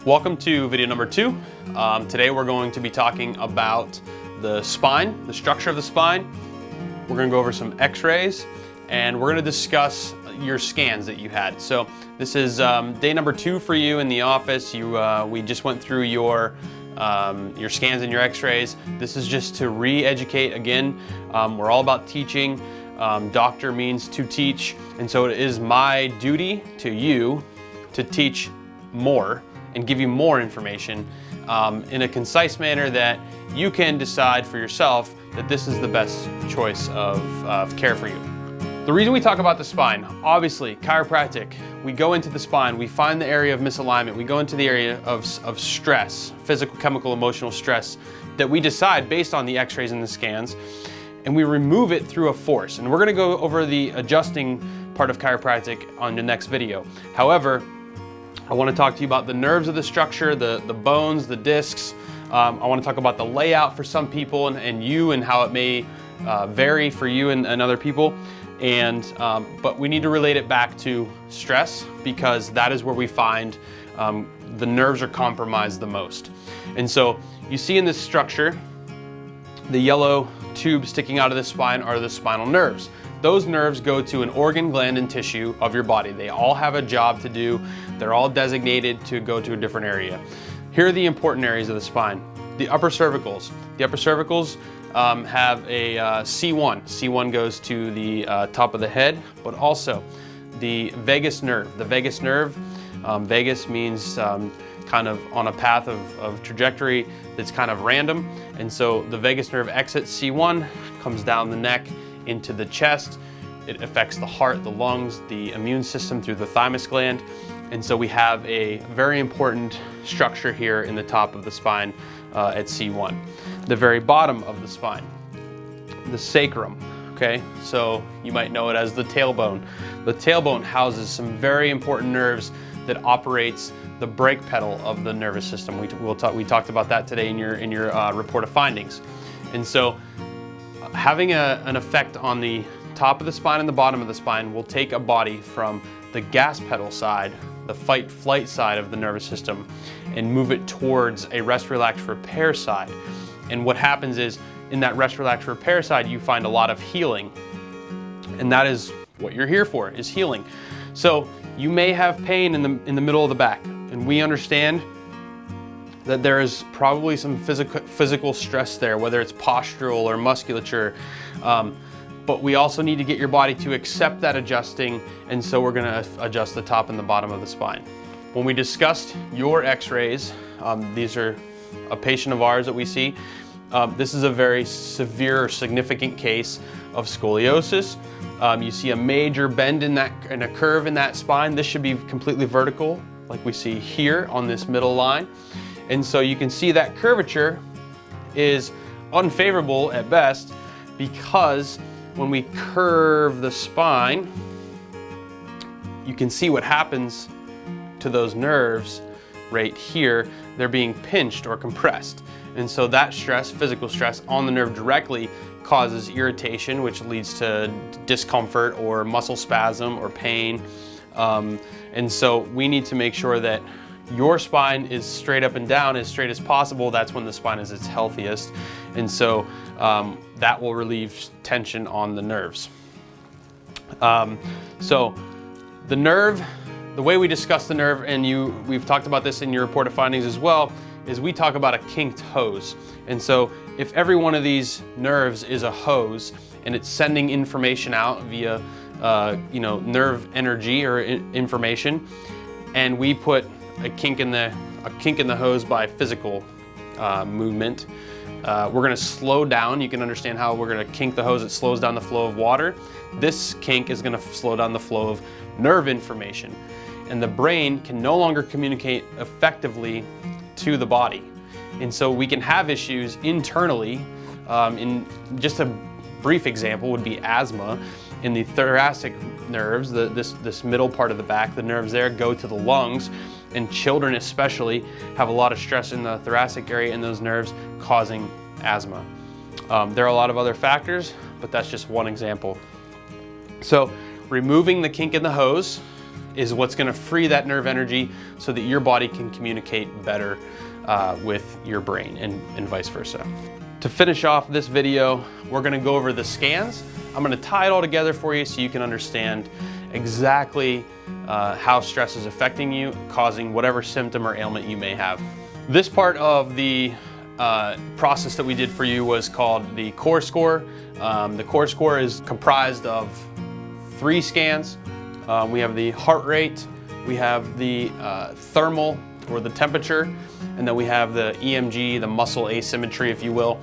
Welcome to video number 2. Today we're going to be talking about the spine, the structure of the spine. We're going to go over some x-rays and we're going to discuss your scans that you had. So this is day number 2 for you in the office. We just went through your scans and your x-rays. This is just to re-educate again. We're all about teaching. Doctor means to teach, and so it is my duty to you to teach more and give you more information in a concise manner that you can decide for yourself that this is the best choice of care for you. The reason we talk about the spine, obviously chiropractic, we go into the spine, we find the area of misalignment, we go into the area of stress, physical, chemical, emotional stress that we decide based on the x-rays and the scans, and we remove it through a force. And we're gonna go over the adjusting part of chiropractic on the next video. However, I want to talk to you about the nerves of the structure, the bones, the discs. I want to talk about the layout for some people and you and how it may vary for you and other people. But we need to relate it back to stress because that is where we find the nerves are compromised the most. And so you see in this structure, the yellow tube sticking out of the spine are the spinal nerves. Those nerves go to an organ, gland, and tissue of your body. They all have a job to do. They're all designated to go to a different area. Here are the important areas of the spine. The upper cervicals. The upper cervicals have a C1. C1 goes to the top of the head, but also the vagus nerve. The vagus nerve, vagus means kind of on a path of trajectory that's kind of random. And so the vagus nerve exits C1, comes down the neck, into the chest. It affects the heart, the lungs, the immune system through the thymus gland. And so we have a very important structure here in the top of the spine at C1. The very bottom of the spine, the sacrum, okay? So you might know it as the tailbone. The tailbone houses some very important nerves that operates the brake pedal of the nervous system. We talked about that today in your report of findings. And so having an effect on the top of the spine and the bottom of the spine will take a body from the gas pedal side, the fight-flight side of the nervous system, and move it towards a rest, relax, repair side. And what happens is, in that rest, relax, repair side, you find a lot of healing. And that is what you're here for, is healing. So you may have pain in the middle of the back, and we understand that there is probably some physical stress there, whether it's postural or musculature, but we also need to get your body to accept that adjusting, and so we're gonna adjust the top and the bottom of the spine. When we discussed your x-rays, these are a patient of ours that we see. This is a very severe or significant case of scoliosis. You see a major bend and a curve in that spine. This should be completely vertical, like we see here on this middle line. And so you can see that curvature is unfavorable at best because when we curve the spine, you can see what happens to those nerves right here. They're being pinched or compressed. And so that stress, physical stress on the nerve directly causes irritation, which leads to discomfort or muscle spasm or pain. And so we need to make sure that your spine is straight up and down, as straight as possible. That's when the spine is its healthiest. And so that will relieve tension on the nerves. So the nerve, the way we discuss the nerve, and we've talked about this in your report of findings as well, is we talk about a kinked hose. And so if every one of these nerves is a hose and it's sending information out via nerve energy or information, and we put a kink in the hose by physical movement, we're going to slow down. You can understand how we're going to kink the hose. It slows down the flow of water. This kink is going to slow down the flow of nerve information, and the brain can no longer communicate effectively to the body. And so we can have issues internally. In just a brief example would be asthma. In the thoracic nerves, this middle part of the back, the nerves there go to the lungs, and children especially have a lot of stress in the thoracic area in those nerves, causing asthma. There are a lot of other factors, but that's just one example. So removing the kink in the hose is what's going to free that nerve energy so that your body can communicate better with your brain and vice versa. To finish off this video, we're going to go over the scans. I'm going to tie it all together for you so you can understand exactly how stress is affecting you, causing whatever symptom or ailment you may have. This part of the process that we did for you was called the core score. The core score is comprised of 3 scans. We have the heart rate, we have the thermal or the temperature, and then we have the EMG, the muscle asymmetry, if you will.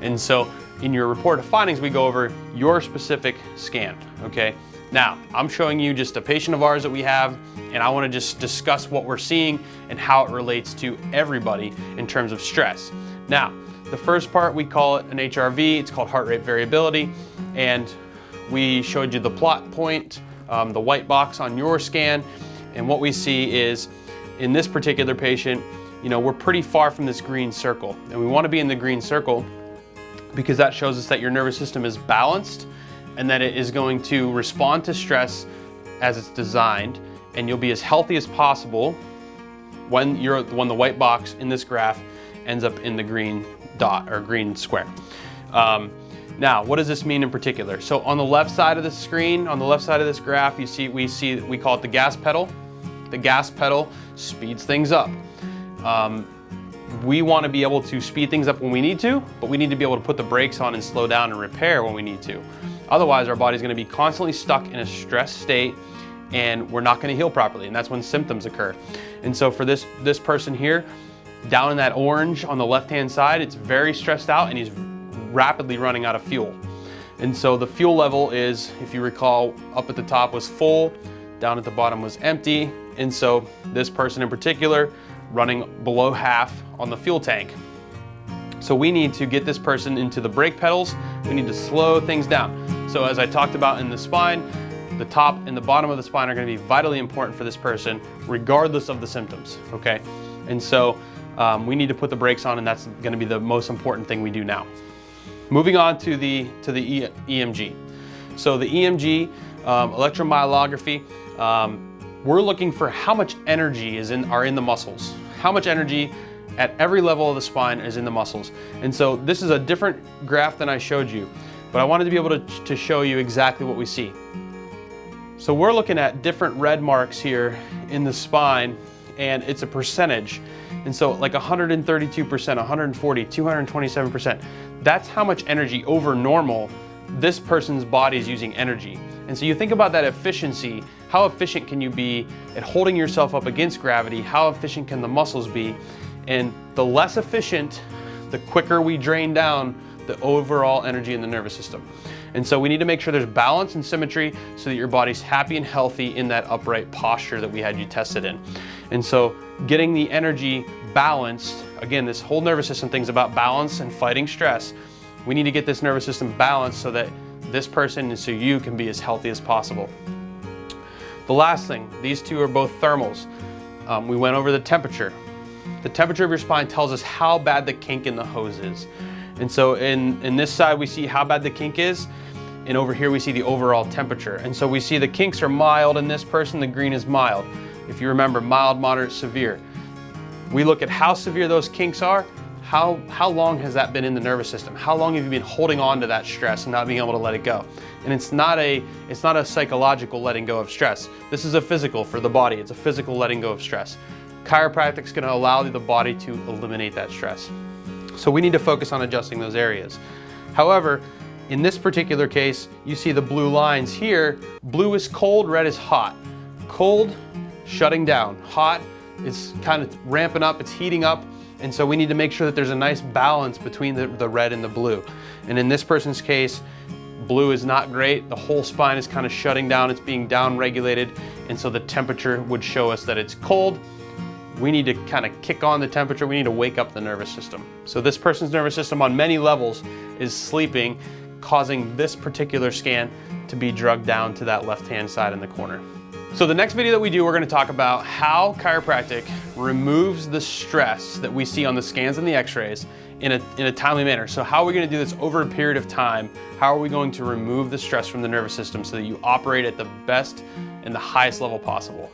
And so in your report of findings, we go over your specific scan, okay? Now, I'm showing you just a patient of ours that we have, and I want to just discuss what we're seeing and how it relates to everybody in terms of stress. Now, the first part, we call it an HRV. It's called heart rate variability, and we showed you the plot point, the white box on your scan, and what we see is in this particular patient, you know, we're pretty far from this green circle, and we want to be in the green circle because that shows us that your nervous system is balanced and that it is going to respond to stress as it's designed, and you'll be as healthy as possible when the white box in this graph ends up in the green dot or green square. Now, what does this mean in particular? So on the left side of the screen, on the left side of this graph, we call it the gas pedal. The gas pedal speeds things up. We want to be able to speed things up when we need to, but we need to be able to put the brakes on and slow down and repair when we need to. Otherwise, our body's going to be constantly stuck in a stress state, and we're not going to heal properly, and that's when symptoms occur. And so for this person here, down in that orange on the left-hand side, it's very stressed out, and he's rapidly running out of fuel. And so the fuel level is, if you recall, up at the top was full, down at the bottom was empty, and so this person in particular running below half on the fuel tank. So we need to get this person into the brake pedals. We need to slow things down. So as I talked about in the spine, the top and the bottom of the spine are going to be vitally important for this person, regardless of the symptoms, okay? And so we need to put the brakes on, and that's going to be the most important thing we do now. Moving on to the EMG. So the EMG, electromyelography, we're looking for how much energy are in the muscles. How much energy at every level of the spine is in the muscles. And so this is a different graph than I showed you, but I wanted to be able to show you exactly what we see. So we're looking at different red marks here in the spine, and it's a percentage. And so like 132%, 140, 227%, that's how much energy over normal this person's body is using energy. And so you think about that efficiency. How efficient can you be at holding yourself up against gravity? How efficient can the muscles be? And the less efficient, the quicker we drain down the overall energy in the nervous system. And so we need to make sure there's balance and symmetry so that your body's happy and healthy in that upright posture that we had you tested in. And so getting the energy balanced, again, this whole nervous system thing's about balance and fighting stress. We need to get this nervous system balanced so that this person and so you can be as healthy as possible. The last thing, these two are both thermals. We went over the temperature. The temperature of your spine tells us how bad the kink in the hose is. And so in this side, we see how bad the kink is, and over here we see the overall temperature. And so we see the kinks are mild in this person, the green is mild. If you remember, mild, moderate, severe. We look at how severe those kinks are. How long has that been in the nervous system? How long have you been holding on to that stress and not being able to let it go? And it's not a psychological letting go of stress. This is a physical for the body. It's a physical letting go of stress. Chiropractic's going to allow the body to eliminate that stress. So we need to focus on adjusting those areas. However, in this particular case, you see the blue lines here. Blue is cold, red is hot. Cold, shutting down. Hot is kind of ramping up, it's heating up. And so we need to make sure that there's a nice balance between the red and the blue. And in this person's case, blue is not great. The whole spine is kind of shutting down. It's being down regulated. And so the temperature would show us that it's cold. We need to kind of kick on the temperature. We need to wake up the nervous system. So this person's nervous system on many levels is sleeping, causing this particular scan to be drugged down to that left-hand side in the corner. So the next video that we do, we're going to talk about how chiropractic removes the stress that we see on the scans and the x-rays in a timely manner. So how are we going to do this over a period of time? How are we going to remove the stress from the nervous system so that you operate at the best in the highest level possible.